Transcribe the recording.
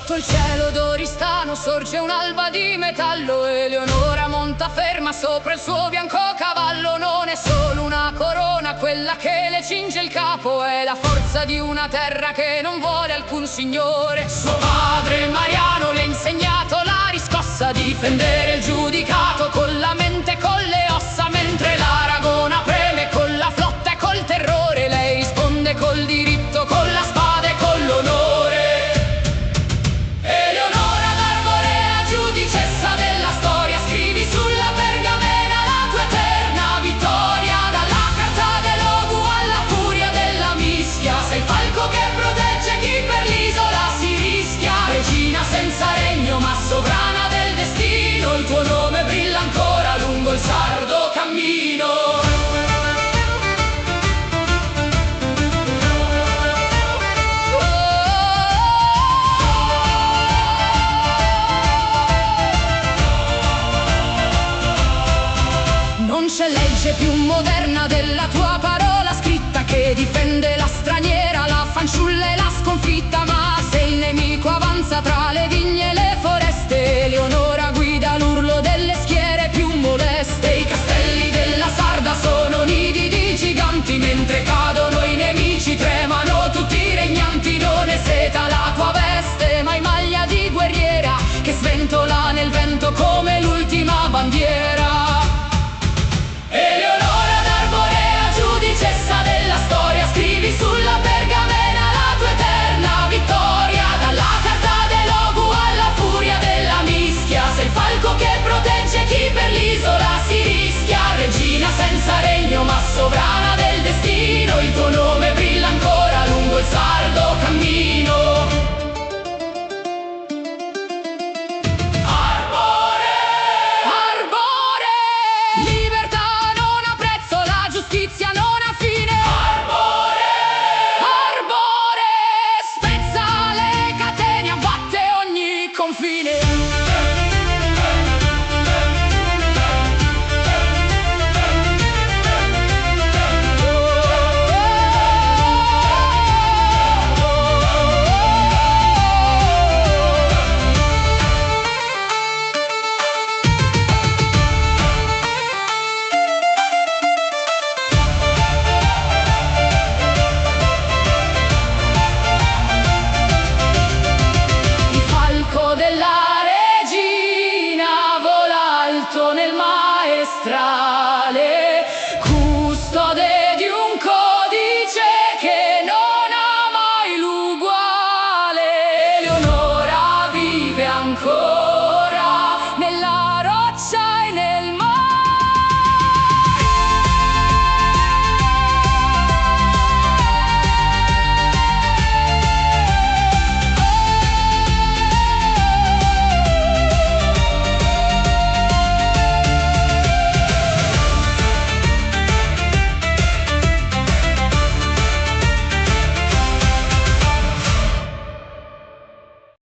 Sotto il cielo d'Oristano sorge un'alba di metallo. Eleonora monta ferma sopra il suo bianco cavallo. Non è solo una corona quella che le cinge il capo, è la forza di una terra che non vuole alcun signore. Suo padre Mariano le ha insegnato la riscossa, difendere il giudicato con la mente e con le ossa. Mentre l'Aragona preme con la flotta e col terrore, lei risponde col diritto, con la spada e con l'onore. Senza regno ma sovrana del destino, il tuo nome brilla ancora lungo il sardo cammino. Non c'è legge più moderna della tua parola scritta, che difende la straniera, la fanciulla e la sconfitta. Ma se il nemico avanza tra le vigne e le foreste, Eleonora guida l'urlo delle schiere più moleste. I castelli della Sarda sono nidi di giganti, mentre cadono i nemici tremano tutti i regnanti. Non è seta la tua veste, ma in maglia di guerriera che sventola nel vento come l'ultima bandiera. Eleonora d'Arborea, giudicessa della storia, scrivi sulla pergamena la tua eterna vittoria. Dalla carta dell'Ogu alla furia della mischia, sei il falco che protegge chi per l'isola si rischia. Regina senza regno ma sovrana del destino, il tuo nome brilla ancora lungo il sardo cammino. Giustizia non ha fine. Arbore, Arbore, spezza le catene, abbatte ogni confine.